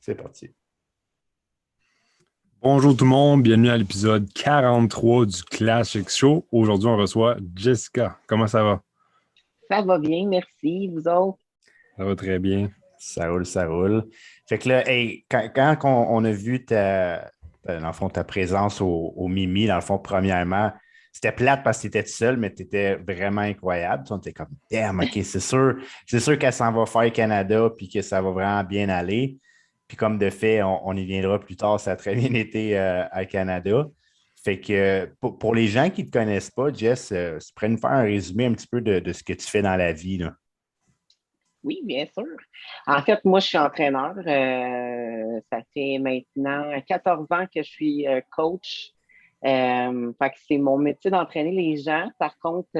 C'est parti. Bonjour tout le monde, bienvenue à l'épisode 43 du Classic Show. Aujourd'hui, on reçoit Jessica. Comment ça va? Ça va bien, merci. Vous autres? Ça va très bien. Ça roule, ça roule. Fait que là, hey, quand on a vu dans le fond, ta présence au Mimi, dans le fond, premièrement, c'était plate parce que tu étais tout seul, mais tu étais vraiment incroyable. On était comme, damn, OK, c'est sûr qu'elle s'en va faire Canada puis que ça va vraiment bien aller. Puis comme de fait, on y viendra plus tard, ça a très bien été à Canada. Fait que pour les gens qui ne te connaissent pas, Jess, tu pourrais nous faire un résumé un petit peu de ce que tu fais dans la vie, là. Oui, bien sûr. En fait, moi, je suis entraîneur. Ça fait maintenant 14 ans que je suis coach. Fait que c'est mon métier d'entraîner les gens. Par contre,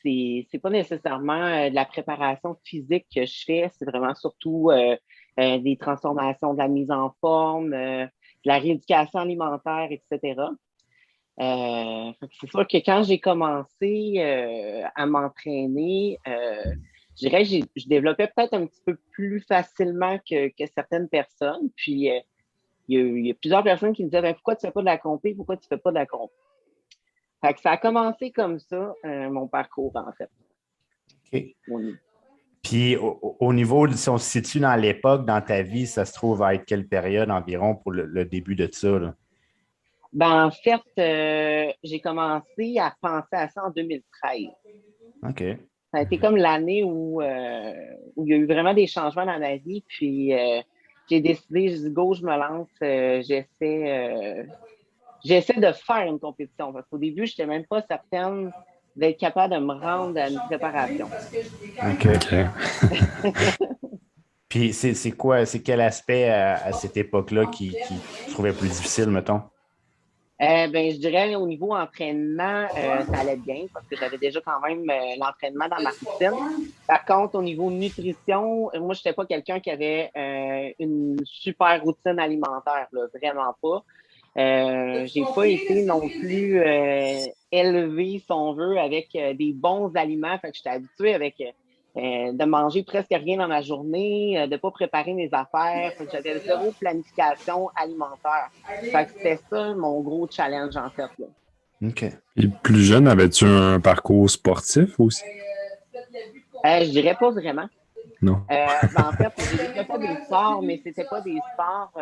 c'est pas nécessairement de la préparation physique que je fais. C'est vraiment surtout des transformations, de la mise en forme, de la rééducation alimentaire, etc. Fait que c'est sûr que quand j'ai commencé à m'entraîner, je dirais que je développais peut-être un petit peu plus facilement que certaines personnes. Puis, il y a plusieurs personnes qui me disaient, ben, pourquoi tu fais pas de la compé? Pourquoi tu fais pas de la compé? Fait que ça a commencé comme ça, mon parcours, en fait. OK. Oui. Puis au niveau, si on se situe dans l'époque, dans ta vie, ça se trouve à être quelle période environ pour le début de ça, là? Ben, en fait, j'ai commencé à penser à ça en 2013. OK. Ça a été comme l'année où il y a eu vraiment des changements dans ma vie. Puis, j'ai décidé, je dis, go, je me lance, j'essaie de faire une compétition. Parce qu'au début, je n'étais même pas certaine d'être capable de me rendre à une préparation. OK. OK. Puis c'est quoi, c'est quel aspect à cette époque-là qui tu trouvais plus difficile, mettons? Ben, je dirais au niveau entraînement, ça allait bien parce que j'avais déjà quand même l'entraînement dans ma routine. Par contre, au niveau nutrition, moi, je n'étais pas quelqu'un qui avait une super routine alimentaire, là, vraiment pas. J'ai pas été non plus élevé, si on veut, avec des bons aliments. Fait que j'étais habituée avec de manger presque rien dans ma journée, de pas préparer mes affaires. Fait que j'avais zéro planification alimentaire. Fait que c'était ça mon gros challenge en fait, là. OK. Et plus jeune, avais-tu un parcours sportif aussi? Je dirais pas vraiment. Non. Ben, en fait, j'ai déjà fait des sports, mais c'était pas des sports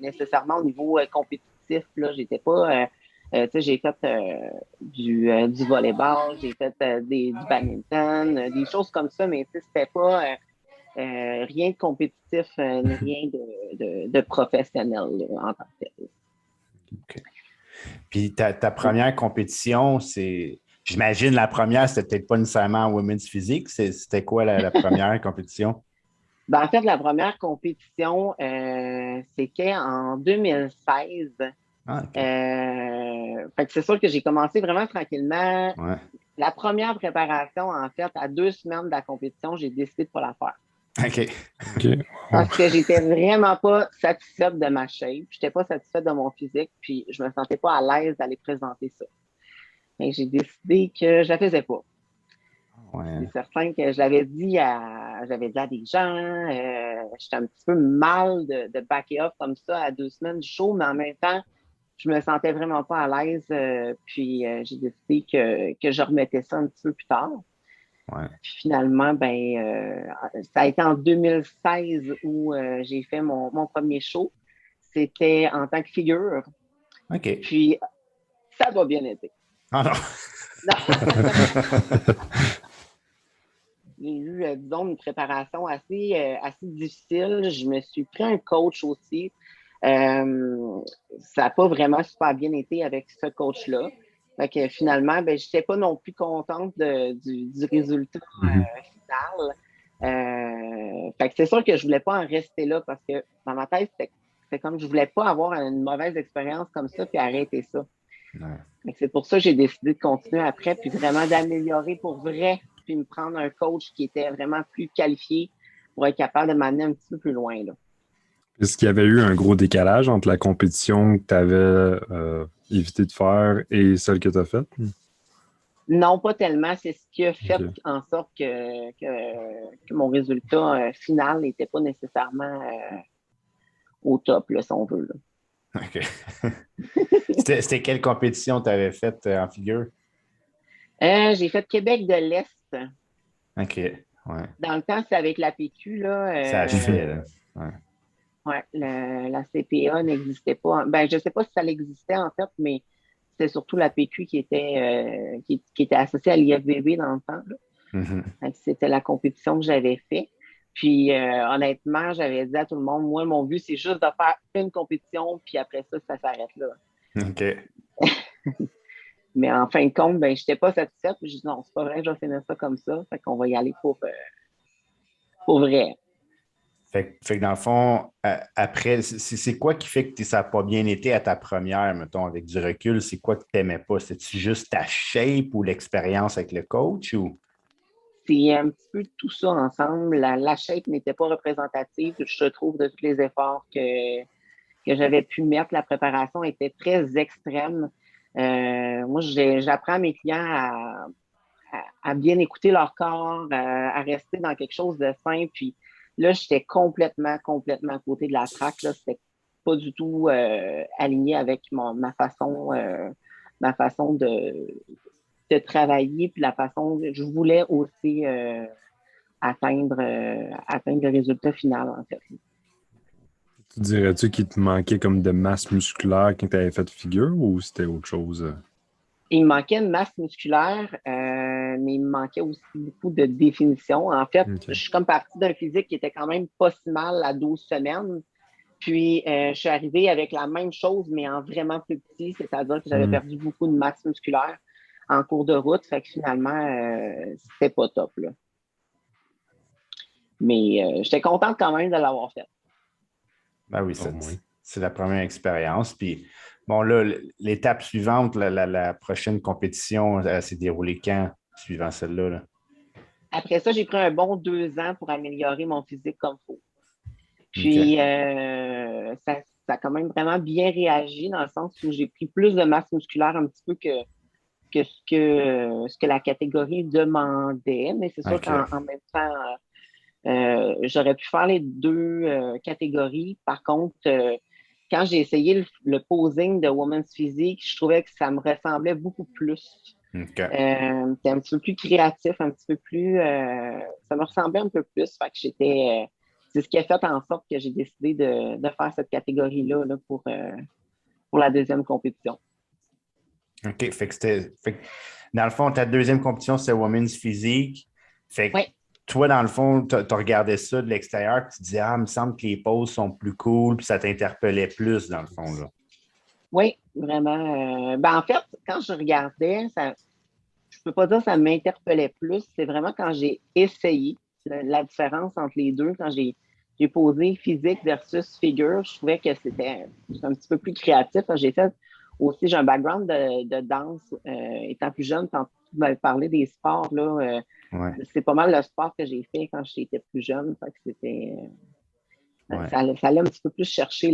nécessairement au niveau compétitif. Là, j'étais pas. Tu sais, j'ai fait du volleyball, j'ai fait du badminton, des choses comme ça, mais tu sais, c'était pas rien de compétitif, ni rien de professionnel là, en tant que tel. OK. Puis ta première compétition, j'imagine la première, c'était peut-être pas nécessairement en women's physique. C'était quoi la première compétition? Ben, en fait, la première compétition, c'était en 2016. Ah, OK. Fait que c'est sûr que j'ai commencé vraiment tranquillement. Ouais. La première préparation, en fait, à 2 semaines de la compétition, j'ai décidé de ne pas la faire. OK. OK. Wow. Parce que j'étais vraiment pas satisfaite de ma shape. J'étais pas satisfaite de mon physique, puis je me sentais pas à l'aise d'aller présenter ça. Et j'ai décidé que je la faisais pas. Ouais. C'est certain que j'avais dit à des gens, j'étais un petit peu mal de backer off comme ça à 2 semaines du show, mais en même temps, je me sentais vraiment pas à l'aise. Puis j'ai décidé que je remettais ça un petit peu plus tard. Ouais. Puis finalement, ben, ça a été en 2016 où j'ai fait mon premier show. C'était en tant que figure. OK. Puis ça va bien été. Ah non. Non. J'ai eu, disons, une préparation assez difficile. Je me suis pris un coach aussi. Ça n'a pas vraiment super bien été avec ce coach-là. Fait que finalement, ben, je n'étais pas non plus contente du résultat Mhm. final. Fait que c'est sûr que je voulais pas en rester là parce que dans ma tête, c'était comme je voulais pas avoir une mauvaise expérience comme ça puis arrêter ça. Ouais. Fait que c'est pour ça que j'ai décidé de continuer après puis vraiment d'améliorer pour vrai puis me prendre un coach qui était vraiment plus qualifié pour être capable de m'amener un petit peu plus loin, là. Est-ce qu'il y avait eu un gros décalage entre la compétition que tu avais évité de faire et celle que tu as faite? Non, pas tellement. C'est ce qui a fait OK. en sorte que mon résultat final n'était pas nécessairement au top, là, si on veut. Là. OK. C'était quelle compétition tu avais faite en figure? J'ai fait Québec de l'Est. OK. Ouais. Dans le temps, c'est avec la PQ, Ça a fait, là. Ouais. Ouais, la CPA n'existait pas. Ben, je ne sais pas si ça existait en fait, mais c'était surtout la PQ qui était associée à l'IFBB dans le temps. Là. Mhm. C'était la compétition que j'avais fait. Puis honnêtement, j'avais dit à tout le monde, moi, mon but, c'est juste de faire une compétition, puis après ça s'arrête là. OK. Mais en fin de compte, ben, je n'étais pas satisfaite. Puis je dis non, c'est pas vrai, je vais finir ça comme ça. Fait qu'on va y aller pour vrai. Fait que dans le fond, après, c'est quoi qui fait que ça n'a pas bien été à ta première, mettons, avec du recul? C'est quoi que tu n'aimais pas? C'est-tu juste ta shape ou l'expérience avec le coach ou? C'est un petit peu tout ça ensemble. La shape n'était pas représentative, je trouve, de tous les efforts que j'avais pu mettre. La préparation était très extrême. Moi, j'apprends à mes clients à bien écouter leur corps, à rester dans quelque chose de sain. Puis là, j'étais complètement à côté de la traque. Là, c'était pas du tout aligné avec ma façon de travailler, puis la façon je voulais aussi atteindre le résultat final, en fait. Tu dirais-tu qu'il te manquait comme de masse musculaire quand tu avais fait figure ou c'était autre chose? Il me manquait une masse musculaire, mais il me manquait aussi beaucoup de définition. En fait, OK. je suis comme partie d'un physique qui était quand même pas si mal à 12 semaines. Puis, je suis arrivée avec la même chose, mais en vraiment plus petit, c'est-à-dire que j'avais Hmm. perdu beaucoup de masse musculaire en cours de route. Fait que finalement, c'était pas top, là. Mais j'étais contente quand même de l'avoir fait. Ben oui, Au moins. c'est la première expérience. Puis, bon, là, l'étape suivante, la prochaine compétition, s'est déroulée quand, suivant celle-là? Là? Après ça, j'ai pris un bon 2 ans pour améliorer mon physique comme il faut. OK. Puis, ça a quand même vraiment bien réagi dans le sens où j'ai pris plus de masse musculaire un petit peu que ce que la catégorie demandait. Mais c'est sûr OK. qu'en même temps, j'aurais pu faire les deux catégories. Par contre, quand j'ai essayé le posing de Women's Physique, je trouvais que ça me ressemblait beaucoup plus. OK. C'était un petit peu plus créatif, un petit peu plus. Ça me ressemblait un peu plus. Fait que c'est ce qui a fait en sorte que j'ai décidé de faire cette catégorie-là là, pour la deuxième compétition. OK. Fait que, dans le fond, ta deuxième compétition, c'est Women's Physique. Fait que Oui, toi, dans le fond, tu regardais ça de l'extérieur, puis tu disais, ah, il me semble que les poses sont plus cool, puis ça t'interpellait plus, dans le fond, là. oui, vraiment. Ben, en fait, quand je regardais, je peux pas dire que ça m'interpellait plus. C'est vraiment quand j'ai essayé la différence entre les deux, quand j'ai posé physique versus figure, je trouvais que c'était un petit peu plus créatif. J'ai fait aussi, j'ai un background de danse étant plus jeune. Quand tu m'avais parlé des sports, là, Ouais. c'est pas mal le sport que j'ai fait quand j'étais plus jeune. Fait que Ouais. ça allait un petit peu plus chercher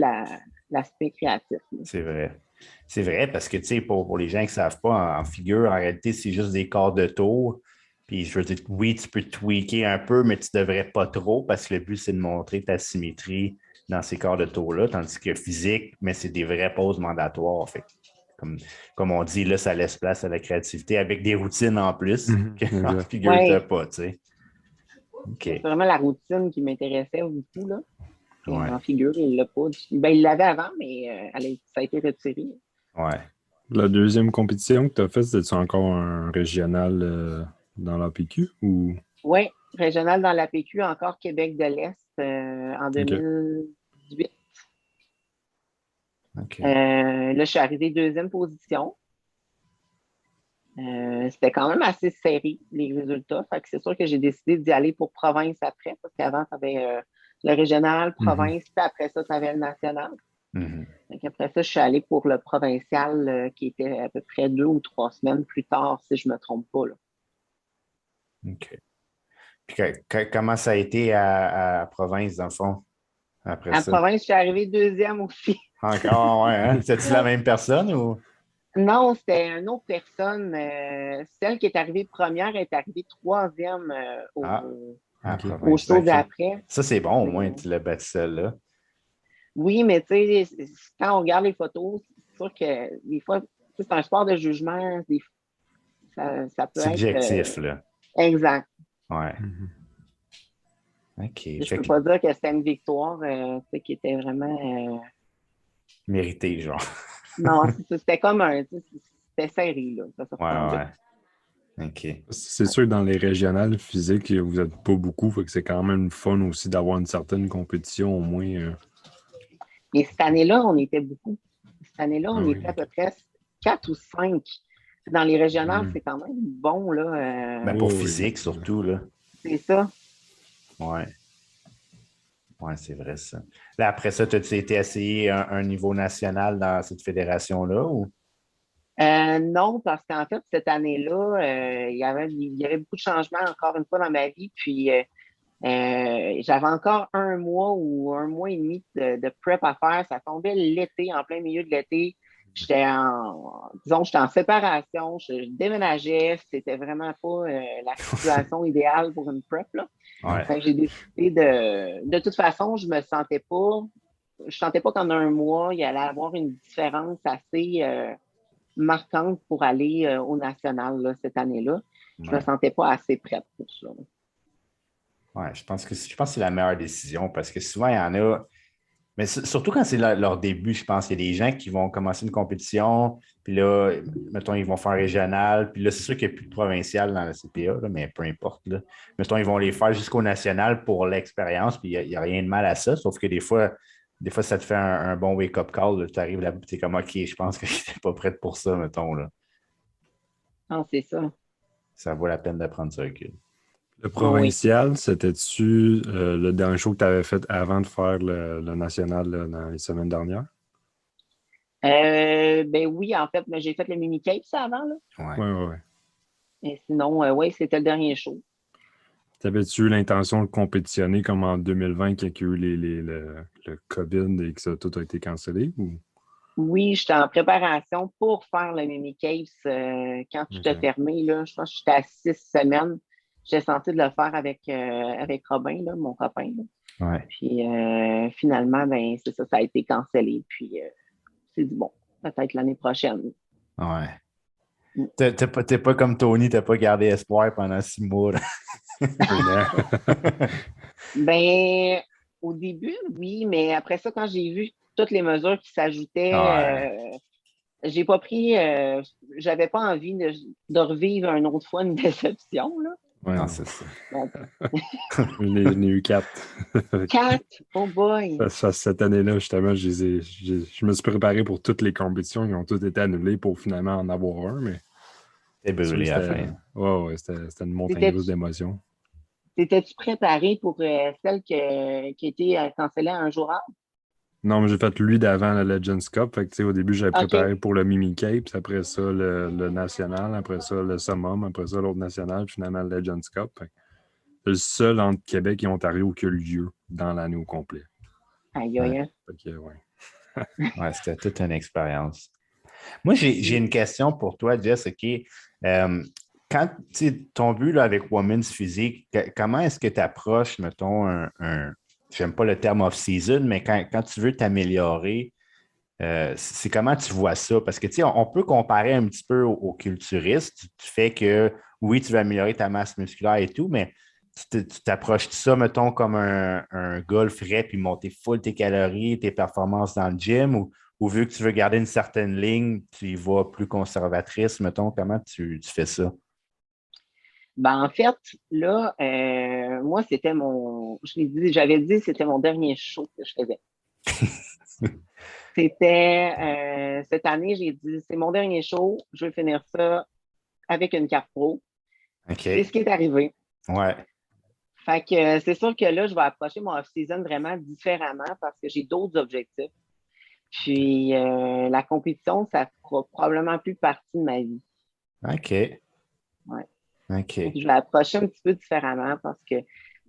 l'aspect créatif. Là. C'est vrai. C'est vrai parce que, tu sais, pour les gens qui ne savent pas, en figure, en réalité, c'est juste des quarts de tour. Puis, je veux dire, oui, tu peux tweaker un peu, mais tu ne devrais pas trop parce que le but, c'est de montrer ta symétrie dans ces quarts de tour-là, tandis que physique, mais c'est des vraies pauses mandatoires. Fait que, comme on dit, là, ça laisse place à la créativité avec des routines en plus Mhm. qu'en Exact. figure, tu n'as Ouais, pas, tu sais. OK. c'est vraiment la routine qui m'intéressait beaucoup, là. Et Ouais. en figure, il l'a pas. Ben, il l'avait avant, mais ça a été retiré. Ouais. La deuxième compétition que tu as faite, c'était encore un régional dans l'APQ ou. Oui, régional dans la PQ, encore Québec de l'Est en OK. 2018. OK. Là, je suis arrivée deuxième position. C'était quand même assez serré, les résultats. Fait que c'est sûr que j'ai décidé d'y aller pour province après, parce qu'avant, tu avais le régional, Mhm. province, puis après ça, tu avais le national. Mhm. Donc après ça, je suis allée pour le provincial qui était à peu près 2 ou 3 semaines plus tard, si je ne me trompe pas. Là. OK. Puis comment ça a été à province, dans le fond, après À ça? province, je suis arrivée deuxième aussi. Encore, ouais, hein? C'est-tu la même personne ou? Non, c'était une autre personne. Celle qui est arrivée première est arrivée troisième Ah, à au OK. show province. OK. d'après. Ça, c'est bon, au moins, Mais tu l'as battu celle-là. Oui, mais tu sais, quand on regarde les photos, c'est sûr que des fois, tu sais, c'est un sport de jugement. Ça peut être Subjectif, là. exact. Ouais. Mhm. OK. Je Fait peux que pas dire que c'était une victoire tu sais, qui était vraiment. mérité, genre. Non, c'était comme un. Tu sais, c'était serré, là. Ça Ouais, sortait en but. ouais. OK. C'est sûr que dans les régionales physiques, vous n'êtes pas beaucoup, fait que c'est quand même fun aussi d'avoir une certaine compétition au moins. Et cette année-là, on était beaucoup. Cette année-là, Ah on oui, était à peu ok. près 4 ou 5. Dans les régionales, Mhm. c'est quand même bon, là. Ben, pour Oh, oui, physique, effectivement. surtout, là. C'est ça. Ouais. Ouais, c'est vrai, ça. Là, après ça, as-tu été essayer un niveau national dans cette fédération-là ou? Non, parce qu'en fait, cette année-là, il y avait beaucoup de changements encore une fois dans ma vie. Puis, j'avais encore un mois ou un mois et demi de prep à faire. Ça tombait l'été, en plein milieu de l'été. Disons, j'étais en séparation, je déménageais. C'était vraiment pas la situation idéale pour une prep, là. Ouais. Fait que j'ai décidé de toute façon, je sentais pas qu'en un mois, il allait y avoir une différence assez marquante pour aller au national là, cette année-là. Je me Ouais. sentais pas assez prête pour ça. Ouais, je pense que c'est la meilleure décision parce que souvent, il y en a. Mais surtout quand c'est leur début, je pense qu'il y a des gens qui vont commencer une compétition, puis là, mettons, ils vont faire régional, puis là, c'est sûr qu'il n'y a plus de provincial dans la CPA, là, mais peu importe. Là. Mettons, ils vont les faire jusqu'au national pour l'expérience, puis il n'y a rien de mal à ça, sauf que des fois ça te fait un bon wake-up call. Tu arrives là, tu es comme, OK, je pense que je n'étais pas prête pour ça, mettons. Là. Non, c'est ça. Ça vaut la peine de prendre ce recul. Le Oui. provincial, c'était-tu le dernier show que tu avais fait avant de faire le national là, dans les semaines dernières? Ben oui, en fait, mais j'ai fait le mini-cape ça avant, là. Ouais. Oui, oui, oui. Et sinon, oui, c'était le dernier show. T'avais-tu eu l'intention de compétitionner comme en 2020 quand il y a eu le COVID et que ça tout a été cancellé? Ou... Oui, j'étais en préparation pour faire le mini-cape quand tout a OK. fermé, là. Je pense que j'étais à 6 semaines. J'étais censée de le faire avec Robin, là, mon copain, là. Ouais. Puis finalement, ben, c'est ça, ça a été cancellé. Puis c'est dit, bon, peut-être l'année prochaine. Ouais. Mm. T'es pas comme Tony, t'as pas gardé espoir pendant 6 mois. Là. Un an. Ben, au début, oui, mais après ça, quand j'ai vu toutes les mesures qui Ouais. s'ajoutaient, j'ai pas pris, j'avais pas envie de revivre une autre fois une déception, là. Ouais, Non, non. c'est ça. Donc, Je n'ai eu quatre. 4, oh boy! Cette année-là, justement, je me suis préparé pour toutes les compétitions. Ils ont toutes été annulées pour finalement en avoir un, mais T'es c'est sûr que brûlé à la fin. c'était une montagne russe T'étais-tu d'émotions. t'étais-tu préparé pour celle qui a été cancellée un jour avant? Non, mais j'ai fait lui d'avant la Legends Cup. Fait que, tu sais, au début, j'avais OK. préparé pour le Mimi Cape, puis après ça, le National, après ça, le Summum, après ça, l'autre National, puis finalement, le Legends Cup. Fait que c'est le seul entre Québec et Ontario qui a lieu dans l'année au complet. Aïe, aïe, Ouais. aïe. Fait que, ouais. Ouais, c'était toute une expérience. Moi, j'ai une question pour toi, Jess. OK. Quand tu sais, ton but là, avec Women's Physique, comment est-ce que tu approches, mettons, j'aime pas le terme off-season, mais quand tu veux t'améliorer, c'est comment tu vois ça? Parce que tu sais, on peut comparer un petit peu aux culturistes. Tu fais que oui, tu veux améliorer ta masse musculaire et tout, mais tu t'approches de ça, mettons, comme un golf frais, puis monter full tes calories, tes performances dans le gym, ou vu que tu veux garder une certaine ligne, tu y vas plus conservatrice, mettons, comment tu fais ça? Ben, en fait, là, moi, j'avais dit, c'était mon dernier show que je faisais. Cette année, j'ai dit, c'est mon dernier show, je veux finir ça avec une carte pro. C'est ce OK. qui est arrivé. Ouais. Fait que c'est sûr que là, je vais approcher mon off-season vraiment différemment parce que j'ai d'autres objectifs. Puis la compétition, ça fera probablement plus partie de ma vie. OK. Ouais. Fait que OK. je vais approcher un petit peu différemment parce que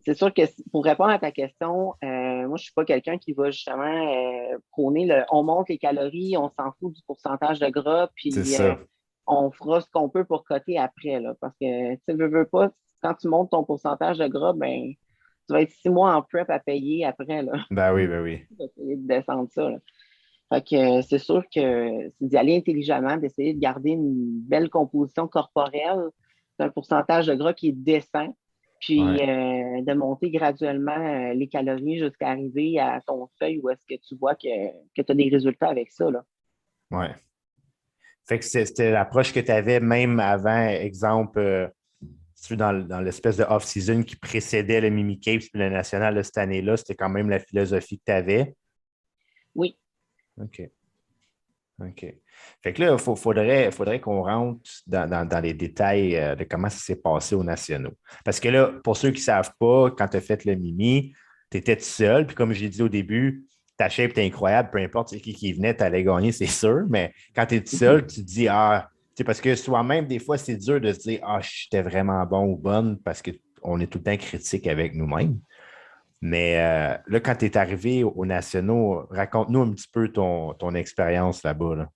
c'est sûr que pour répondre à ta question, moi, je suis pas quelqu'un qui va justement prôner on monte les calories, on s'en fout du pourcentage de gras, C'est puis ça. on fera ce qu'on peut pour coter après, là. Parce que tu veux pas, quand tu montes ton pourcentage de gras, ben, tu vas être 6 mois en prep à payer après, là. Ben oui, ben oui. D'essayer de descendre ça, là. Fait que c'est sûr que c'est d'y aller intelligemment, d'essayer de garder une belle composition corporelle, c'est un pourcentage de gras qui est décent, puis Ouais, de monter graduellement les calories jusqu'à arriver à ton seuil où est-ce que tu vois que tu as des résultats avec ça, là. ouais. Fait que c'était l'approche que tu avais même avant, exemple, si tu veux, dans l'espèce de off-season qui précédait le Mimi Capes puis le National de cette année-là, c'était quand même la philosophie que tu avais. Oui. OK. OK. Fait que là, faudrait qu'on rentre dans les détails de comment ça s'est passé aux nationaux. Parce que là, pour ceux qui ne savent pas, quand tu as fait le Mimi, tu étais tout seul. Puis comme je l'ai dit au début, ta shape était incroyable. Peu importe c'est qui venait, tu allais gagner, c'est sûr. Mais quand tu es tout seul, tu te dis, tu sais, parce que soi-même, des fois, c'est dur de se dire, j'étais vraiment bon ou bonne parce qu'on est tout le temps critique avec nous-mêmes. Mais là, quand tu es arrivé aux nationaux, raconte-nous un petit peu ton expérience là-bas. Là.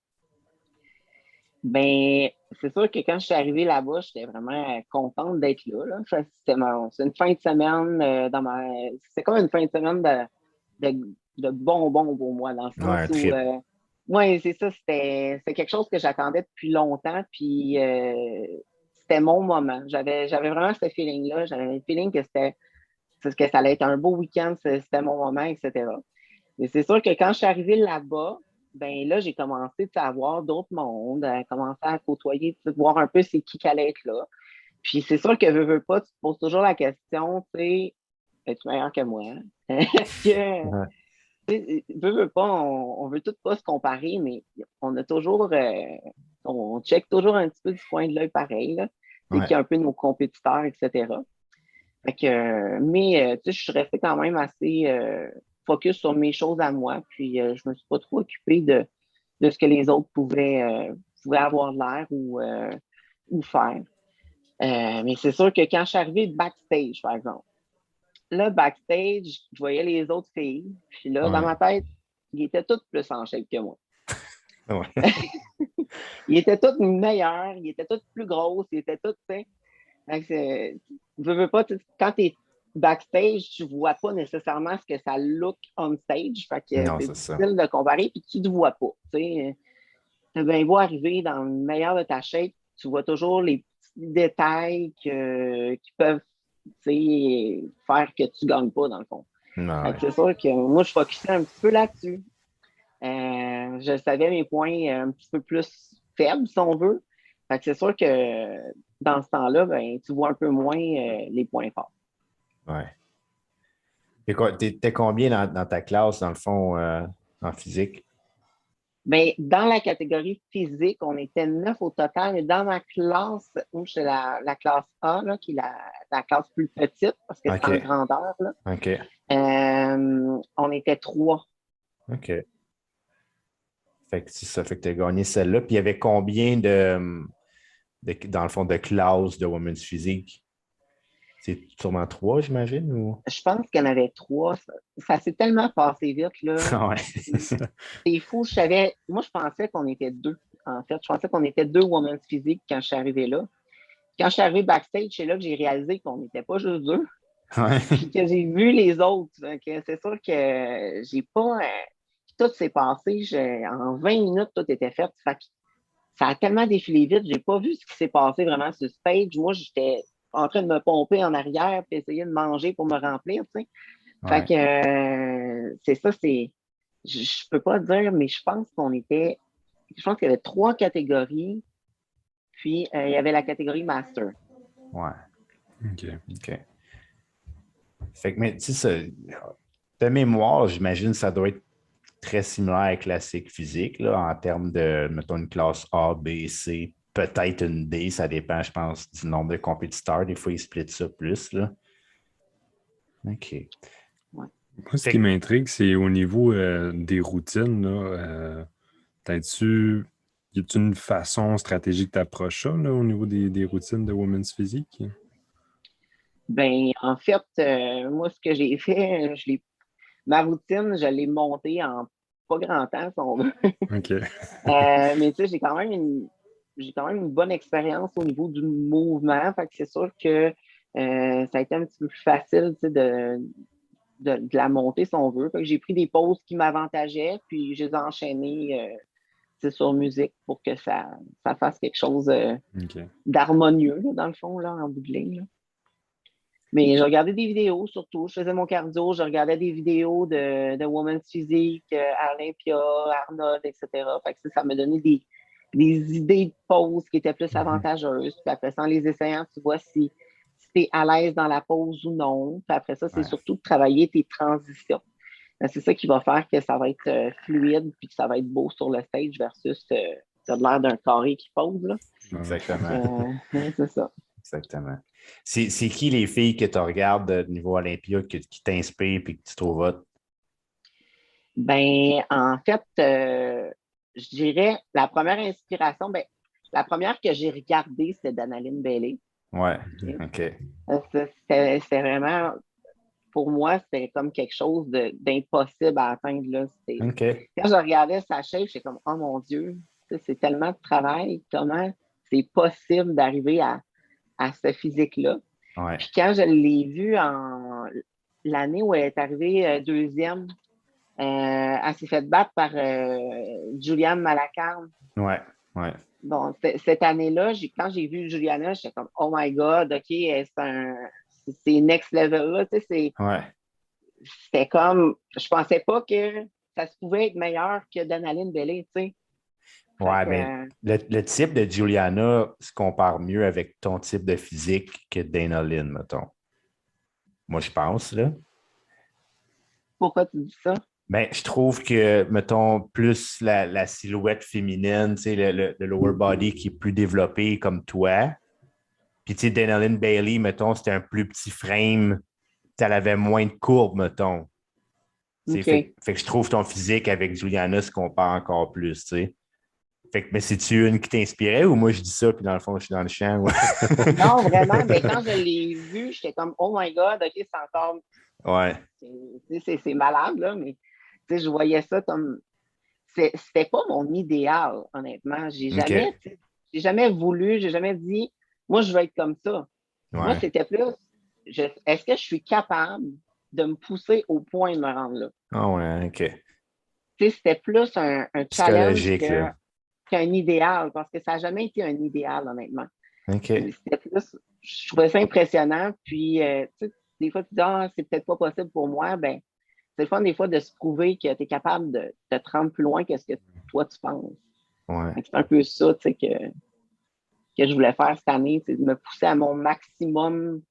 Ben, c'est sûr que quand je suis arrivée là-bas, j'étais vraiment contente d'être là, là. C'est une fin de semaine c'est comme une fin de semaine de bonbons pour moi, dans le Ouais, sens un où, trip. ouais, c'est ça, c'est quelque chose que j'attendais depuis longtemps, puis c'était mon moment. J'avais vraiment ce feeling-là. J'avais le feeling que ça allait être un beau week-end, c'était mon moment, etc. Mais c'est sûr que quand je suis arrivée là-bas, ben là, j'ai commencé à voir d'autres mondes, à commencer à côtoyer, voir un peu c'est qui allait être là. Puis c'est sûr que veux pas, tu te poses toujours la question, tu sais, es-tu meilleur que moi? Est-ce que, Ouais. veux pas, on veut tout pas se comparer, mais on a toujours, on check toujours un petit peu du coin de l'œil pareil, là. C'est qui Ouais. est un peu nos compétiteurs, etc. Fait que, tu sais, je suis restée quand même assez focus sur mes choses à moi, puis je me suis pas trop occupée de ce que les autres pouvaient avoir l'air ou faire. Mais c'est sûr que quand je suis arrivée backstage, par exemple, là, backstage, je voyais les autres filles, puis là, dans Ouais. ma tête, ils étaient toutes plus en shape que moi. Ouais. Ils étaient toutes meilleures, ils étaient toutes plus grosses, ils étaient toutes, tu sais. Fait que veux pas, quand tu es backstage, tu vois pas nécessairement ce que ça look on stage. Fait que Non, c'est c'est ça. difficile de comparer, puis tu ne te vois pas. Tu as bien beau arriver dans le meilleur de ta shape, tu vois toujours les petits détails qui peuvent faire que tu ne gagnes pas, dans le fond. Non, Fait que ouais. c'est sûr que moi, je focusais un petit peu là-dessus. Je savais mes points un petit peu plus faibles, si on veut. Fait que c'est sûr que dans ce temps-là, ben, tu vois un peu moins les points forts. Ouais. T'es combien dans ta classe, dans le fond, en physique? Ben, dans la catégorie physique, on était 9 au total, mais dans ma classe, où j'étais la classe A, là, qui est la classe plus petite, parce que c'est en OK. grandeur, là, OK. on était 3. OK. Fait que c'est ça. Fait que tu as gagné celle-là. Puis il y avait combien dans le fond, de classes de Women's Physique? C'est sûrement trois, j'imagine, ou? Je pense qu'il y en avait 3. Ça s'est tellement passé vite, là. Ah ouais. C'est fou. Moi, je pensais qu'on était 2. En fait, je pensais qu'on était 2 women's physiques quand je suis arrivée là. Quand je suis arrivée backstage, c'est là que j'ai réalisé qu'on n'était pas juste 2. Ouais. Puis que j'ai vu les autres. C'est sûr que j'ai pas. Tout s'est passé. En 20 minutes, tout était fait. Fait que ça a tellement défilé vite. J'ai pas vu ce qui s'est passé vraiment sur stage. Moi, j'étais en train de me pomper en arrière puis essayer de manger pour me remplir, tu sais. Fait Ouais. que c'est ça, je peux pas dire, mais je pense qu'il y avait 3 catégories, puis il y avait la catégorie master. Ouais. OK. OK. Fait que, mais tu sais, de mémoire, j'imagine que ça doit être très similaire à classique physique, là, en termes de, mettons, une classe A, B, C, peut-être une D, ça dépend, je pense, du nombre de compétiteurs. Des fois, ils splitent ça plus, là. OK. Moi, ce qui Fait m'intrigue, c'est au niveau des routines, là, y a-t-il une façon stratégique d'approcher ça, là, au niveau des routines de Women's Physique? Ben, en fait, moi, ce que j'ai fait, ma routine, je l'ai montée en pas grand temps, si on veut. OK. Mais tu sais, j'ai quand même une bonne expérience au niveau du mouvement. Fait que c'est sûr que ça a été un petit peu plus facile, tu sais, de la monter, si on veut. Fait que j'ai pris des pauses qui m'avantageaient, puis je les ai enchaînées sur musique pour que ça fasse quelque chose OK. d'harmonieux, là, dans le fond, là, en bout de ligne, là. Mais je regardais des vidéos surtout. Je faisais mon cardio, je regardais des vidéos de Women's Physique, Olympia, Arnold, etc. Fait que ça me donnait des idées de pause qui étaient plus avantageuses. Puis après ça, en les essayant, tu vois si tu es à l'aise dans la pause ou non. Puis après ça, c'est Ouais. surtout de travailler tes transitions. C'est ça qui va faire que ça va être fluide puis que ça va être beau sur le stage versus tu as l'air d'un carré qui pose, là. Exactement. C'est ça. Exactement. C'est qui les filles que tu regardes au niveau Olympia qui t'inspirent et que tu trouves hot? Ben, en fait, je dirais la première inspiration, ben, la première que j'ai regardée, c'était d'Annaline Bailey. Ouais, OK. OK. C'était vraiment, pour moi, c'était comme quelque chose d'impossible à atteindre, là. OK. Quand je regardais sa shape, j'étais comme, oh mon Dieu, c'est tellement de travail, comment c'est possible d'arriver à ce physique-là. Ouais. Puis quand je l'ai vue l'année où elle est arrivée deuxième, elle s'est fait battre par Juliane Malacan. Ouais. Ouais. Bon, cette année-là, quand j'ai vu Juliana, j'étais comme, oh my God, OK, c'est next level, là. Tu sais, Ouais. c'était comme, je pensais pas que ça se pouvait être meilleur que Danaline Bellé, tu sais. Ouais, Fait que, mais le type de Juliana se compare mieux avec ton type de physique que Dana Lynn, mettons. Moi, je pense, là. pourquoi tu dis ça? Ben, je trouve que, mettons, plus la silhouette féminine, tu sais, le lower body qui est plus développé comme toi. Puis, tu sais, Dana Lynn Bailey, mettons, c'était un plus petit frame. Elle avait moins de courbes, mettons. Tu sais, OK. fait que je trouve ton physique avec Juliana se compare encore plus, tu sais. Fait que, mais c'est-tu une qui t'inspirait ou moi je dis ça, puis dans le fond, je suis dans le champ? Ouais. Non, vraiment, mais quand je l'ai vu, j'étais comme, oh my God, OK, c'est encore, Ouais. c'est malade, là, mais tu sais, je voyais ça comme, c'était pas mon idéal, honnêtement. OK. J'ai jamais voulu, j'ai jamais dit, moi, je veux être comme ça. Moi, Ouais. c'était plus, est-ce que je suis capable de me pousser au point de me rendre là? Ah ouais, OK. Tu sais, c'était plus un challenge Psychologique, là. qu'un idéal, parce que ça n'a jamais été un idéal, honnêtement. OK. C'était plus, je trouvais ça impressionnant, puis, tu sais, des fois, tu dis, ah, c'est peut-être pas possible pour moi, ben, c'est le fun des fois de se prouver que tu es capable de te rendre plus loin que ce que toi tu penses. Ouais. C'est un peu ça, tu sais, que je voulais faire cette année, c'est de me pousser à mon maximum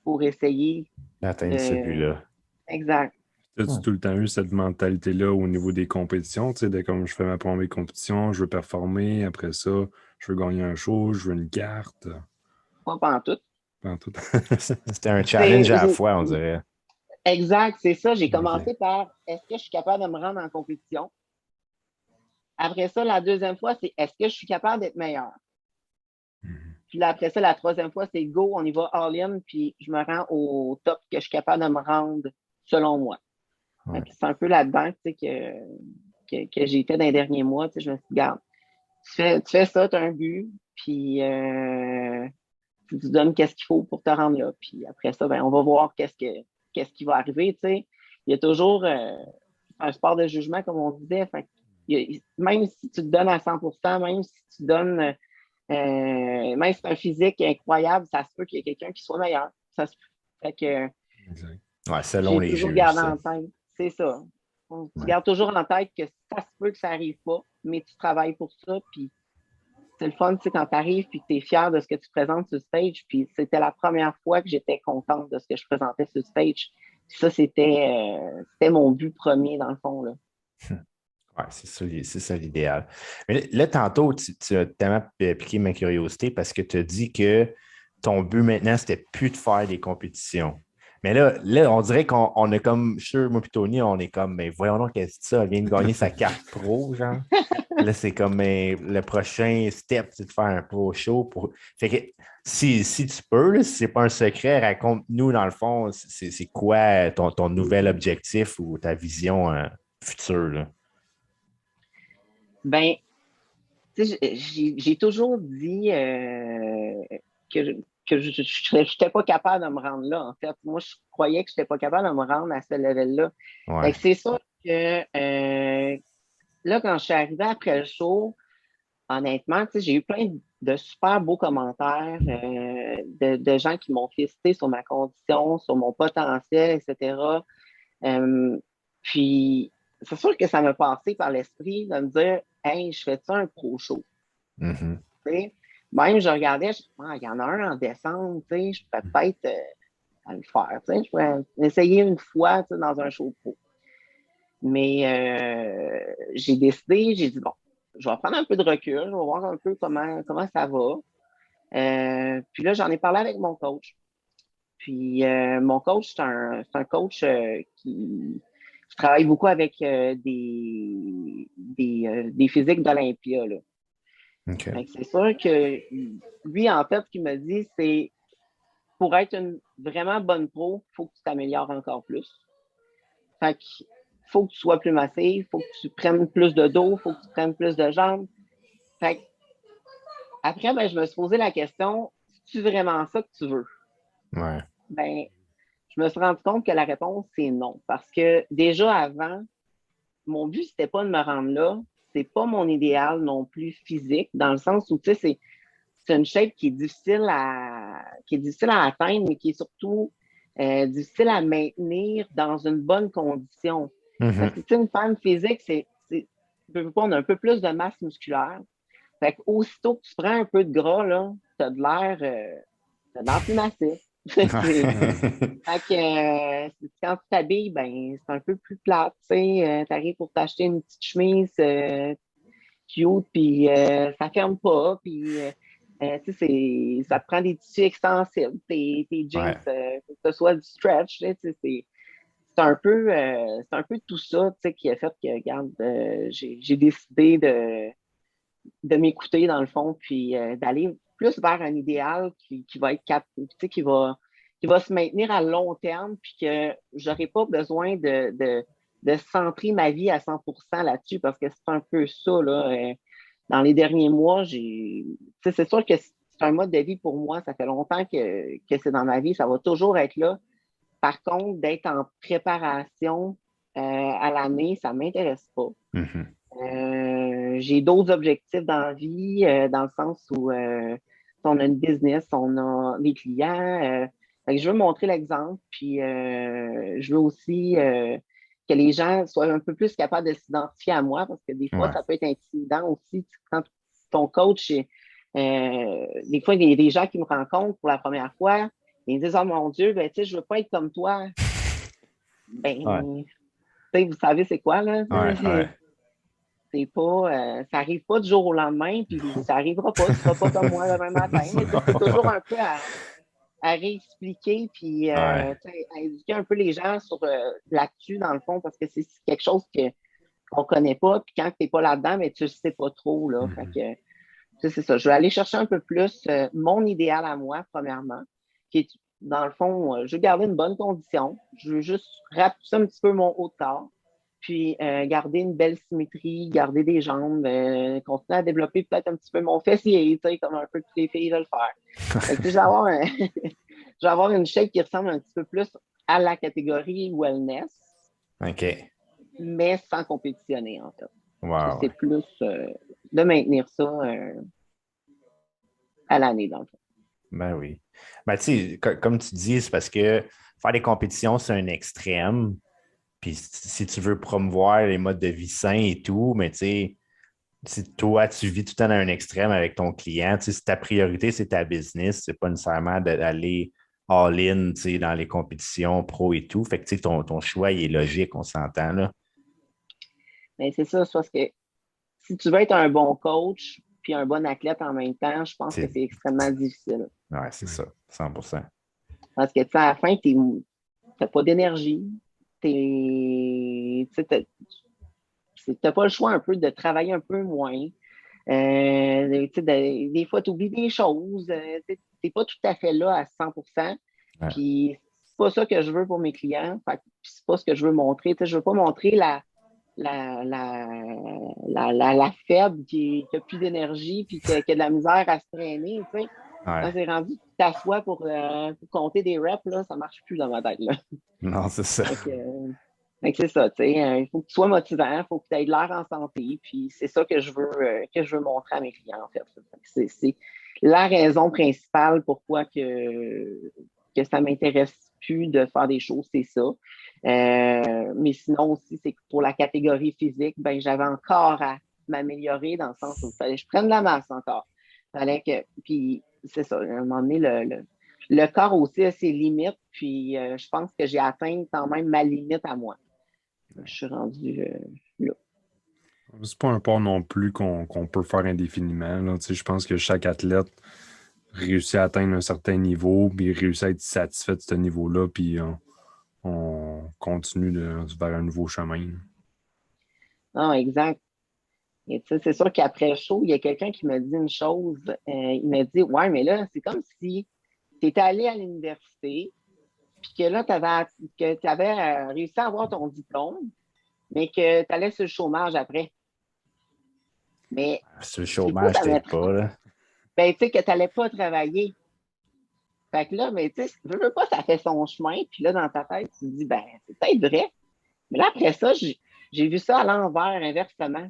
pour essayer Atteindre de. celui-là. Exact. As-tu tout le temps eu cette mentalité-là au niveau des compétitions? Tu sais, de comme je fais ma première compétition, je veux performer, après ça, je veux gagner un show, je veux une carte. Pas pantoute. En tout. C'était un challenge à la fois, on dirait. Exact, c'est ça. J'ai OK. commencé par est-ce que je suis capable de me rendre en compétition? Après ça, la deuxième fois, c'est est-ce que je suis capable d'être meilleur? Mhm. Puis là, après ça, la troisième fois, c'est go, on y va all-in, puis je me rends au top que je suis capable de me rendre selon moi. Ouais. C'est un peu là-dedans tu sais, que j'ai été dans les derniers mois. Tu sais, je me suis dit, regarde, tu fais ça, tu as un but, puis tu te donnes qu'est-ce qu'il faut pour te rendre là. Puis après ça, ben, on va voir qu'est-ce qui va arriver. Tu sais. Il y a toujours un sport de jugement, comme on disait. Fait, même si tu te donnes à 100%, même si tu donnes, même si c'est un physique incroyable, ça se peut qu'il y ait quelqu'un qui soit meilleur. Ça se peut. Fait que Exact. Ouais, selon j'ai les toujours juges, gardé ça. en tête. C'est ça. Tu Ouais. gardes toujours en tête que ça se peut que ça n'arrive pas, mais tu travailles pour ça. Puis c'est le fun, tu sais, quand tu arrives puis que tu es fier de ce que tu présentes sur stage. Puis c'était la première fois que j'étais contente de ce que je présentais sur stage. Puis ça, c'était mon but premier, dans le fond, là. Ouais, c'est ça l'idéal. Mais là, tantôt, tu as tellement piqué ma curiosité parce que tu as dit que ton but maintenant, c'était plus de faire des compétitions. Mais là on dirait qu'on a comme, je suis sûr, moi et Tony, on est comme, mais voyons donc, qu'est-ce que c'est ça? Elle vient de gagner sa carte pro, genre. Là, c'est comme le prochain step, c'est de faire un pro show. Fait que si tu peux, là, si c'est pas un secret, raconte-nous, dans le fond, c'est quoi ton nouvel objectif ou ta vision future, là? Ben, tu sais, j'ai toujours dit que que je n'étais pas capable de me rendre là, en fait. Moi, je croyais que je n'étais pas capable de me rendre à ce level-là. Ouais. C'est sûr que là, quand je suis arrivée après le show, honnêtement, j'ai eu plein de super beaux commentaires de gens qui m'ont félicité sur ma condition, sur mon potentiel, etc. Puis, c'est sûr que ça m'a passé par l'esprit de me dire, hey, je fais ça un pro show. Mm-hmm. Même, je regardais, je me il y en a un en décembre, je pourrais peut-être le faire. Je pourrais essayer une fois dans un show pro. Mais j'ai décidé, j'ai dit, bon, je vais prendre un peu de recul, je vais voir un peu comment ça va. Puis là, j'en ai parlé avec mon coach. Puis mon coach, c'est un coach qui travaille beaucoup avec des physiques d'Olympia. Okay. C'est sûr que lui, en fait, ce qu'il m'a dit, c'est pour être une vraiment bonne pro, il faut que tu t'améliores encore plus. Fait qu'il faut que tu sois plus massif, il faut que tu prennes plus de dos, il faut que tu prennes plus de jambes. Fait que, après, ben, je me suis posé la question, c'est-tu vraiment ça que tu veux? Ouais. Ben, je me suis rendu compte que la réponse, c'est non. Parce que déjà avant, mon but, c'était pas de me rendre là. C'est pas mon idéal non plus physique, dans le sens où, tu sais, c'est une shape qui est difficile à atteindre, mais qui est surtout difficile à maintenir dans une bonne condition. Parce que, tu sais, une femme physique, on a un peu plus de masse musculaire. Fait qu'aussitôt que tu prends un peu de gras, là, t'as de l'air plus massif. Fait que quand tu t'habilles, ben, c'est un peu plus plate, tu sais. T'arrives pour t'acheter une petite chemise cute, puis ça ferme pas, puis tu sais, ça te prend des tissus extensibles, tes jeans, Ouais. que ce soit du stretch, tu sais, c'est un peu tout ça, tu sais, qui a fait que, regarde, j'ai décidé de m'écouter dans le fond, puis d'aller plus vers un idéal qui va être tu sais, qui va se maintenir à long terme, puis que j'aurai pas besoin de centrer ma vie à 100% là-dessus, parce que c'est un peu ça, là. Dans les derniers mois, tu sais, c'est sûr que c'est un mode de vie pour moi. Ça fait longtemps que c'est dans ma vie. Ça va toujours être là. Par contre, d'être en préparation à l'année, ça ne m'intéresse pas. Mm-hmm. J'ai d'autres objectifs dans la vie, dans le sens où on a une business, on a des clients. Fait que je veux montrer l'exemple, puis je veux aussi que les gens soient un peu plus capables de s'identifier à moi, parce que des fois, Ouais. ça peut être intimidant aussi. Quand ton coach, des fois, il y a des gens qui me rencontrent pour la première fois, ils me disent, oh mon Dieu, ben, tu sais, je veux pas être comme toi. Ben, Ouais. tu sais, vous savez c'est quoi, là? Ouais. Ouais. C'est pas, ça arrive pas du jour au lendemain, puis ça arrivera pas, tu seras pas comme moi demain matin, mais c'est toujours un peu à réexpliquer, puis Ouais. à éduquer un peu les gens sur là-dessus, dans le fond, parce que c'est quelque chose qu'on connaît pas, puis quand tu n'es pas là-dedans, mais tu le sais pas trop, là. Fait que, c'est ça. Je vais aller chercher un peu plus mon idéal à moi, premièrement, qui est, dans le fond, je veux garder une bonne condition. Je veux juste rapetisser un petit peu mon haut de corps, puis garder une belle symétrie, garder des jambes, continuer à développer peut-être un petit peu mon fessier, tu sais, comme un peu toutes les filles veulent faire. Fait que, je vais avoir je vais avoir une shape qui ressemble un petit peu plus à la catégorie wellness, OK. mais sans compétitionner, en fait. Wow. C'est plus de maintenir ça à l'année, dans le fond. Ben oui. Ben, tu sais, comme tu dis, c'est parce que faire des compétitions, c'est un extrême. Puis si tu veux promouvoir les modes de vie sains et tout, mais tu sais, si toi, tu vis tout le temps dans un extrême avec ton client, tu sais, si ta priorité, c'est ta business, c'est pas nécessairement d'aller all-in, tu sais, dans les compétitions pro et tout. Fait que, tu sais, ton choix, il est logique, on s'entend, là. Mais c'est ça, c'est parce que si tu veux être un bon coach puis un bon athlète en même temps, je pense que C'est- c'est extrêmement difficile. Ouais, c'est ça, 100%. Parce que, tu sais, à la fin, tu n'as pas d'énergie. Tu n'as pas le choix un peu de travailler un peu moins. Des fois, tu oublies des choses. Tu n'es pas tout à fait là à 100%. Ouais. Puis, c'est pas ça que je veux pour mes clients. Fait que c'est pas ce que je veux montrer. Je veux pas montrer la faible qui a plus d'énergie puis qui a de la misère à se traîner. Tu sais. Ouais. Quand c'est rendu, t'assoies pour compter des reps, là, ça marche plus dans ma tête, là. Non, c'est ça. Fait que c'est ça, tu sais, il faut que tu sois motivant, il faut que tu aies de l'air en santé, puis c'est ça que je veux montrer à mes clients, en fait. C'est la raison principale pourquoi que ça m'intéresse plus de faire des choses, c'est ça. Mais sinon aussi, c'est que pour la catégorie physique, ben j'avais encore à m'améliorer dans le sens où il fallait que je prenne de la masse encore. Puis c'est ça, à un moment donné, le corps aussi a ses limites, puis je pense que j'ai atteint quand même ma limite à moi. Je suis rendue là. C'est pas un port non plus qu'on peut faire indéfiniment. Là. Tu sais, je pense que chaque athlète réussit à atteindre un certain niveau, puis réussit à être satisfait de ce niveau-là, puis on continue vers un nouveau chemin. Non, exact. Et tu sais, c'est sûr qu'après le show, il y a quelqu'un qui m'a dit une chose. Il m'a dit, ouais, mais là, c'est comme si tu étais allé à l'université, puis que là, tu avais réussi à avoir ton diplôme, mais que tu allais sur le chômage après. Mais Sur le c'est quoi chômage, ta peut-être méthode? pas, là. Ben, tu sais, que tu n'allais pas travailler. Fait que là, mais tu sais, je veux pas, ça fait son chemin, puis là, dans ta tête, tu te dis, ben, c'est peut-être vrai. Mais là, après ça, j'ai vu ça à l'envers, inversement.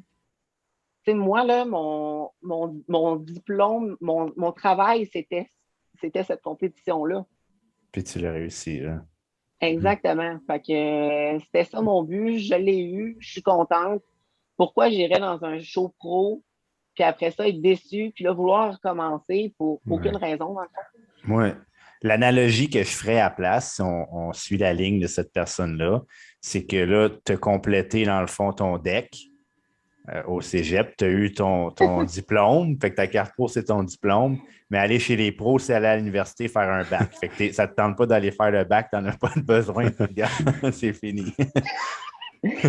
Tu sais, moi, là, mon diplôme, mon travail, c'était cette compétition-là. Puis tu l'as réussi, là. Mhm. Exactement. Fait que c'était ça mon but. Je l'ai eu. Je suis contente. Pourquoi j'irais dans un show pro, puis après ça, être déçu, puis là, vouloir recommencer pour aucune Ouais. raison, dans le fond? Moi, l'analogie que je ferais à place, si on suit la ligne de cette personne-là, c'est que là, tu as complété, dans le fond, ton deck au cégep, tu as eu ton diplôme, fait que ta carte pro, c'est ton diplôme, mais aller chez les pros, c'est aller à l'université faire un bac. Fait que ça ne te tente pas d'aller faire le bac, tu n'en as pas besoin, regarde, c'est fini.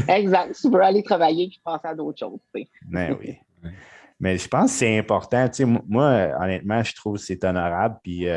Exact. Tu veux aller travailler puis passer à d'autres choses, tu sais. Mais oui. Mais je pense que c'est important. Tu sais, moi, honnêtement, je trouve que c'est honorable. Puis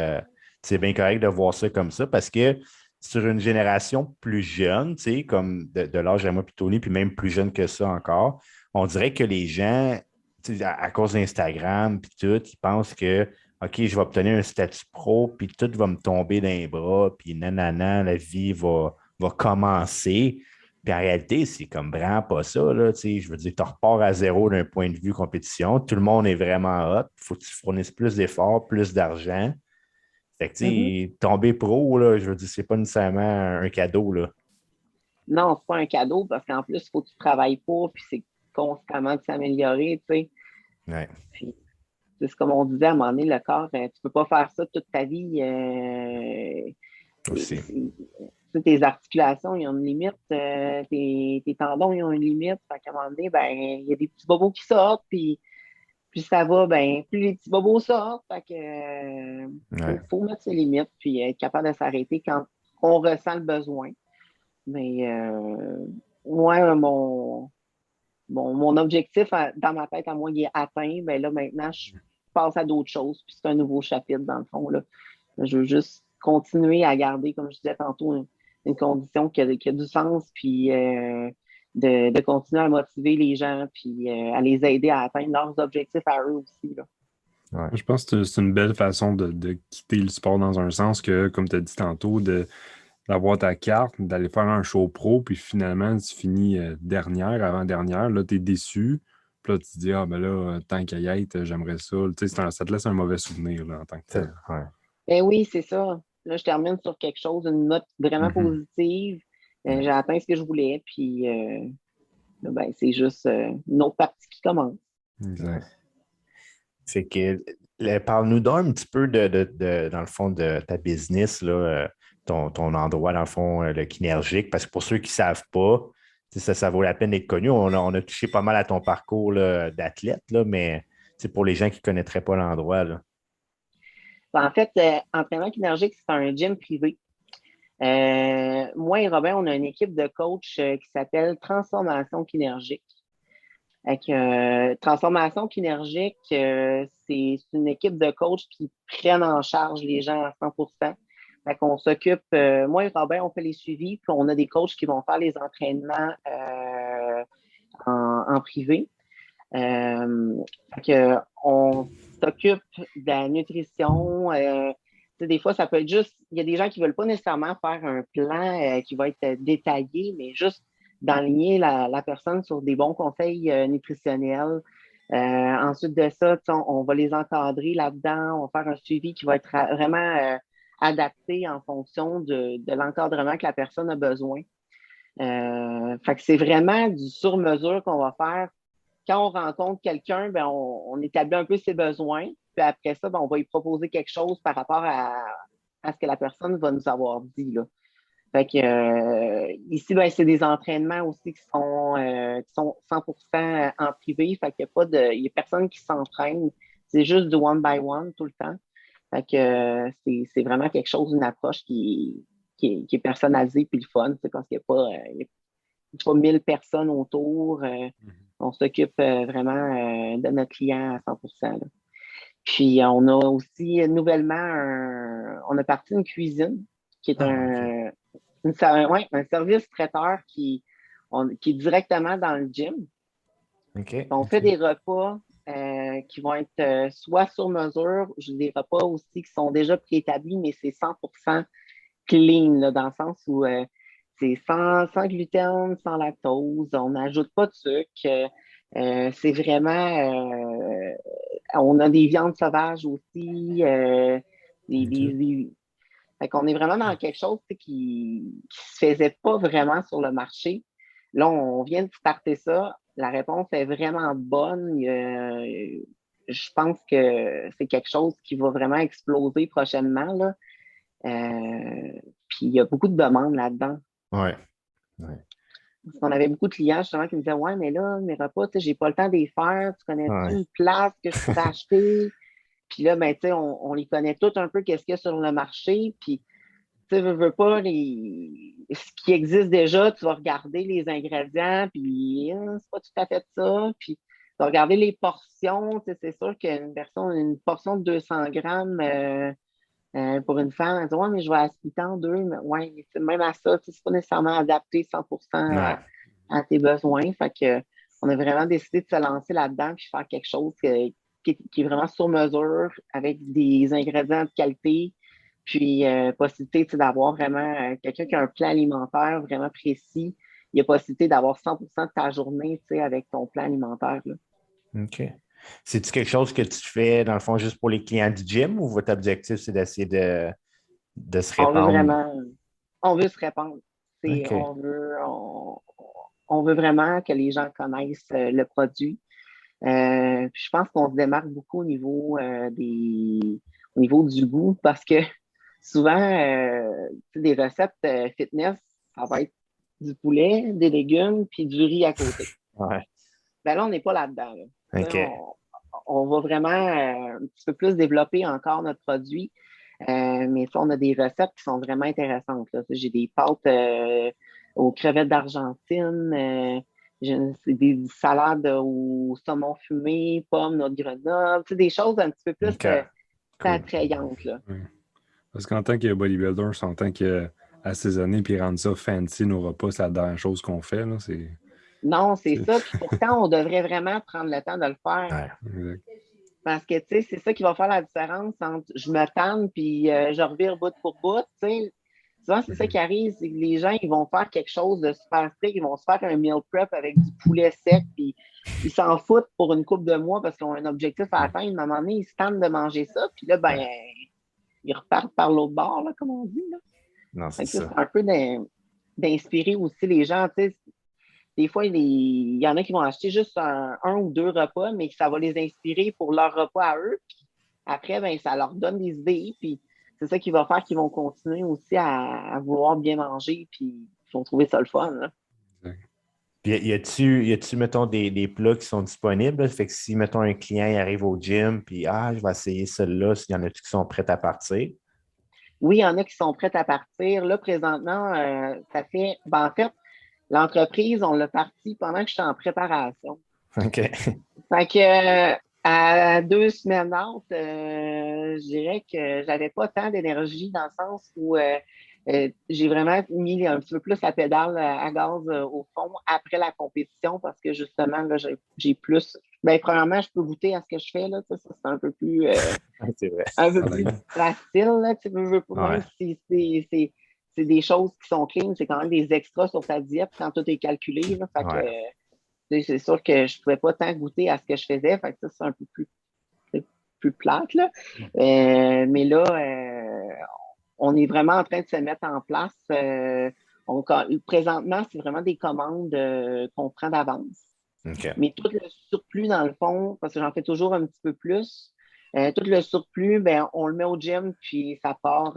c'est bien correct de voir ça comme ça parce que sur une génération plus jeune, tu sais, comme de l'âge à moi puis Tony, puis même plus jeune que ça encore, on dirait que les gens, tu sais, à cause d'Instagram puis tout, ils pensent que OK, je vais obtenir un statut pro, puis tout va me tomber dans les bras, puis nanana, la vie va commencer. Puis en réalité, c'est comme vraiment pas ça. Là, tu sais, je veux dire, tu repars à zéro d'un point de vue compétition. Tout le monde est vraiment hot. Il faut que tu fournisses plus d'efforts, plus d'argent. Fait que, tu Mhm. sais, tomber pro, là, je veux dire, c'est pas nécessairement un cadeau. Là. Non, c'est pas un cadeau parce qu'en plus, il faut que tu travailles pour, puis c'est constamment de s'améliorer, tu sais. Ouais, Puis, c'est comme on disait à un moment donné, le corps, tu peux pas faire ça toute ta vie. aussi. Tes articulations, ils ont une limite, tes tendons, ils ont une limite. Fait qu'à un moment donné, ben, il y a des petits bobos qui sortent, puis plus ça va, ben, plus les petits bobos sortent. Fait que, Ouais. faut mettre ses limites, puis être capable de s'arrêter quand on ressent le besoin. Mais moi, mon objectif dans ma tête, à moi, il est atteint. Ben là, maintenant, je passe à d'autres choses, puis c'est un nouveau chapitre, dans le fond. Là. Je veux juste continuer à garder, comme je disais tantôt, une condition qui a du sens, puis de continuer à motiver les gens, puis à les aider à atteindre leurs objectifs à eux aussi. Là. Ouais. Je pense que c'est une belle façon de quitter le sport dans un sens que, comme tu as dit tantôt, d'avoir ta carte, d'aller faire un show pro, puis finalement, tu finis dernière, avant-dernière. Là, tu es déçu. Puis là, tu te dis, ah, ben là, tant qu'à y être, j'aimerais ça. Tu sais, ça te laisse un mauvais souvenir là, en tant que tel. Ouais. Ben oui, c'est ça. Là, je termine sur quelque chose, une note vraiment Mhm. positive. Ouais. J'ai atteint ce que je voulais, puis là, ben, c'est juste une autre partie qui commence. Ouais. Exact. Fait que, parle-nous d'un petit peu dans le fond, de ta business, là, ton endroit, dans le fond, le Kinergique, parce que pour ceux qui ne savent pas, tu sais, ça vaut la peine d'être connu. On a touché pas mal à ton parcours là, d'athlète, là, mais c'est pour les gens qui ne connaîtraient pas l'endroit. Là. En fait, Entraînement Kinergique, c'est un gym privé. Moi et Robin, on a une équipe de coach qui s'appelle Transformation Kinergique. Avec, Transformation Kinergique, c'est une équipe de coachs qui prennent en charge les gens à 100%. Fait qu'on s'occupe, moi et Robin, on fait les suivis, puis on a des coachs qui vont faire les entraînements en privé. Fait que, on s'occupe de la nutrition, sais, des fois, ça peut être juste, il y a des gens qui ne veulent pas nécessairement faire un plan qui va être détaillé, mais juste d'enligner la personne sur des bons conseils nutritionnels. Ensuite de ça, on va les encadrer là-dedans, on va faire un suivi qui va être vraiment adapté en fonction de l'encadrement que la personne a besoin. Fait que c'est vraiment du sur-mesure qu'on va faire. Quand on rencontre quelqu'un, ben, on établit un peu ses besoins. Puis après ça, ben, on va lui proposer quelque chose par rapport à ce que la personne va nous avoir dit, là. Fait que ici, ben, c'est des entraînements aussi qui sont 100% en privé. Fait qu'il il y a personne qui s'entraîne. C'est juste du one by one tout le temps. Fait que c'est vraiment quelque chose, une approche qui est personnalisée puis le fun, parce qu'il n'y a pas 1000 personnes autour. On s'occupe vraiment de notre client à 100%. Là. Puis on a aussi nouvellement on a parti une cuisine qui est un service traiteur qui est directement dans le gym. OK. On fait des repas qui vont être soit sur mesure, j'ai des repas aussi qui sont déjà préétablis, mais c'est 100% clean, là, dans le sens où c'est sans gluten, sans lactose, on n'ajoute pas de sucre. C'est vraiment, on a des viandes sauvages aussi, fait qu'on est vraiment dans quelque chose qui ne se faisait pas vraiment sur le marché. Là, on vient de starter ça. La réponse est vraiment bonne. Je pense que c'est quelque chose qui va vraiment exploser prochainement, là. Puis il y a beaucoup de demandes là-dedans. Ouais. Ouais. Parce qu'on avait beaucoup de clients justement qui me disaient: Ouais, mais là, mes repas, tu sais, j'ai pas le temps de les faire. Tu connais-tu Ouais. une place que je pourrais acheter? Puis là, ben, tu sais, on les connaît tous un peu, qu'est-ce qu'il y a sur le marché. Puis, tu sais, veux pas, ce qui existe déjà, tu vas regarder les ingrédients, puis c'est pas tout à fait ça. Puis, tu vas regarder les portions. Tu sais, c'est sûr une portion de 200 grammes. Pour une femme, elle dit: Ouais, mais je vais la splitter en deux. Mais ouais, mais même à ça, c'est pas nécessairement adapté 100% Ouais. à tes besoins. Fait que, on a vraiment décidé de se lancer là-dedans puis faire quelque chose qui est vraiment sur mesure avec des ingrédients de qualité. Puis, possibilité d'avoir vraiment quelqu'un qui a un plan alimentaire vraiment précis. Il y a possibilité d'avoir 100% de ta journée avec ton plan alimentaire. Là. OK. C'est-tu quelque chose que tu fais, dans le fond, juste pour les clients du gym ou votre objectif, c'est d'essayer de se On veut répandre? vraiment, on veut se répandre. C'est, OK. on veut vraiment que les gens connaissent le produit. Puis je pense qu'on se démarque beaucoup au niveau du goût parce que souvent, des recettes fitness, ça va être du poulet, des légumes, puis du riz à côté. Ouais. Ben là, on n'est pas là-dedans. Là. OK. On va vraiment un petit peu plus développer encore notre produit. Mais ça, on a des recettes qui sont vraiment intéressantes. Là. J'ai des pâtes aux crevettes d'Argentine, c'est des salades au saumon fumé, pommes, noix de Grenoble, des choses un petit peu plus OK. Cool. attrayantes. Là. Ouais. Parce qu'en tant que bodybuilder, en tant qu'assaisonner puis rendre ça fancy nos repas, c'est la dernière chose qu'on fait. Là, Non, c'est c'est- ça. Puis pourtant, on devrait vraiment prendre le temps de le faire. Ouais. Exact. Parce que, tu sais, c'est ça qui va faire la différence entre je me tanne puis je revire bout pour bout, tu sais. Souvent, c'est ça qui arrive, c'est que les gens, ils vont faire quelque chose de super strict, ils vont se faire un meal prep avec du poulet sec, puis ils s'en foutent pour une couple de mois parce qu'ils ont un objectif à atteindre. À un moment donné, ils se tentent de manger ça, puis là, ben, Ouais. ils repartent par l'autre bord, là, comme on dit. Là. Non, c'est Fait que ça, ça. c'est un peu d'inspirer aussi les gens, tu sais. Des fois, il y en a qui vont acheter juste un ou deux repas, mais ça va les inspirer pour leur repas à eux. Puis après, ben, ça leur donne des idées. Puis c'est ça qui va faire qu'ils vont continuer aussi à vouloir bien manger. Puis ils vont trouver ça le fun. Là. Exact. Puis y a-tu, mettons, des plats qui sont disponibles? Là? Fait que si, mettons, un client il arrive au gym, puis je vais essayer celui-là, s'il y en a qui sont prêts à partir. Oui, il y en a qui sont prêts à partir. Là, présentement, ça fait. Ben, en fait, l'entreprise, on l'a parti pendant que j'étais en préparation. OK. Fait que à 2 semaines out, je dirais que j'avais pas tant d'énergie dans le sens où j'ai vraiment mis un petit peu plus la pédale à gaz au fond après la compétition parce que justement, là, j'ai plus. Ben, premièrement, je peux goûter à ce que je fais, là, ça, c'est C'est vrai. un peu plus facile, là, même Ouais. si c'est des choses qui sont clean, c'est quand même des extras sur ta diète quand tout est calculé, là, fait que, Ouais. c'est sûr que je ne pouvais pas tant goûter à ce que je faisais, fait que ça, c'est un peu plus plate, là. Mais là, on est vraiment en train de se mettre en place. Présentement, c'est vraiment des commandes qu'on prend d'avance. OK. Mais tout le surplus, dans le fond, parce que j'en fais toujours un petit peu plus, tout le surplus, ben, on le met au gym, puis ça part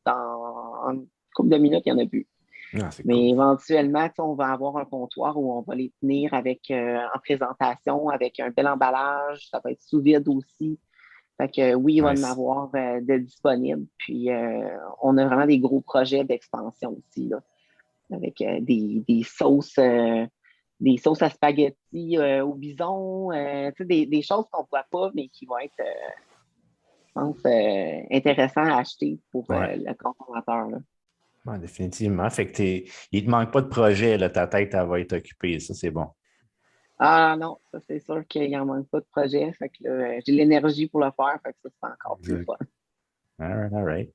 dans une couple de minutes, il n'y en a plus. Ah, c'est cool. Mais éventuellement, on va avoir un comptoir où on va les tenir avec en présentation, avec un bel emballage. Ça va être sous vide aussi. Fait que oui, il va en Nice. avoir de disponibles. Puis on a vraiment des gros projets d'expansion aussi, là, avec des sauces à spaghetti au bison, des choses qu'on ne voit pas, mais qui vont être, je pense, intéressantes à acheter pour Ouais. le consommateur, là. Ouais, définitivement. Fait que il ne te manque pas de projet, là, ta tête, elle va être occupée. Ça, c'est bon. Ah non, ça c'est sûr qu'il n'en manque pas de projet. Fait que là, j'ai l'énergie pour le faire, fait que ça, c'est encore plus Exact. fun. All right, all right.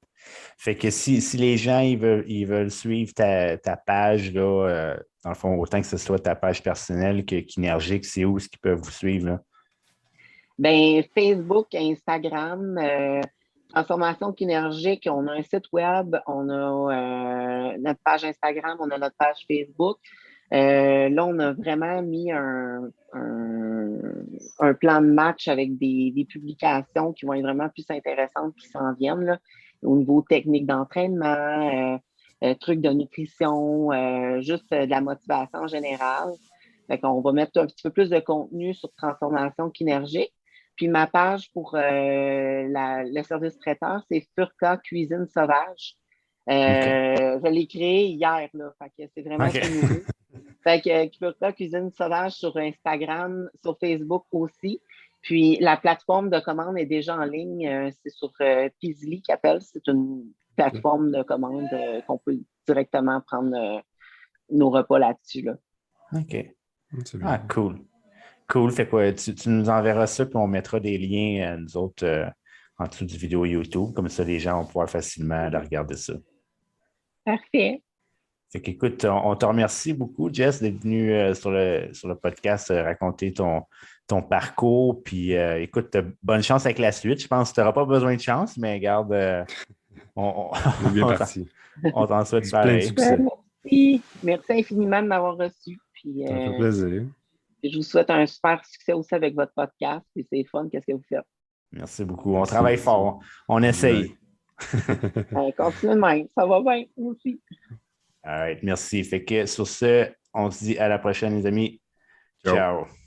Fait que si les gens ils veulent suivre ta page, là, dans le fond, autant que ce soit ta page personnelle qu'énergique, c'est où est-ce qu'ils peuvent vous suivre, là? Ben, Facebook, Instagram, Transformation Kinergique, on a un site web, on a notre page Instagram, on a notre page Facebook. Là, on a vraiment mis un plan de match avec des publications qui vont être vraiment plus intéressantes qui s'en viennent, là, au niveau technique d'entraînement, trucs de nutrition, juste de la motivation générale. Fait qu'on va mettre un petit peu plus de contenu sur transformation kinergique. Puis ma page pour le service traiteur, c'est Furca Cuisine Sauvage. OK. Je l'ai créé hier, là. Fait que c'est vraiment OK. tout nouveau. Fait que Furca Cuisine Sauvage sur Instagram, sur Facebook aussi. Puis la plateforme de commande est déjà en ligne. C'est sur Peasly qui appelle. C'est une plateforme de commande qu'on peut directement prendre nos repas là-dessus, là. OK. C'est Ah, bien. cool. Cool. Fait quoi, tu nous enverras ça, puis on mettra des liens, nous autres, en dessous du vidéo YouTube. Comme ça, les gens vont pouvoir facilement aller regarder ça. Parfait. Fait qu'écoute, on te remercie beaucoup, Jess, d'être venu sur le podcast raconter ton parcours. Puis écoute, bonne chance avec la suite. Je pense que tu n'auras pas besoin de chance, mais regarde, on, On est bien on, parti. on t'en souhaite Plein de pareil. succès. Merci. Merci infiniment de m'avoir reçu. Puis Ça me fait plaisir. je vous souhaite un super succès aussi avec votre podcast. Puis c'est fun, qu'est-ce que vous faites? Merci beaucoup. On Merci. travaille fort. On essaye. Continuez de même. Ça va bien, aussi. All right, merci. Fait que sur ce, on se dit à la prochaine, les amis. Ciao. Ciao.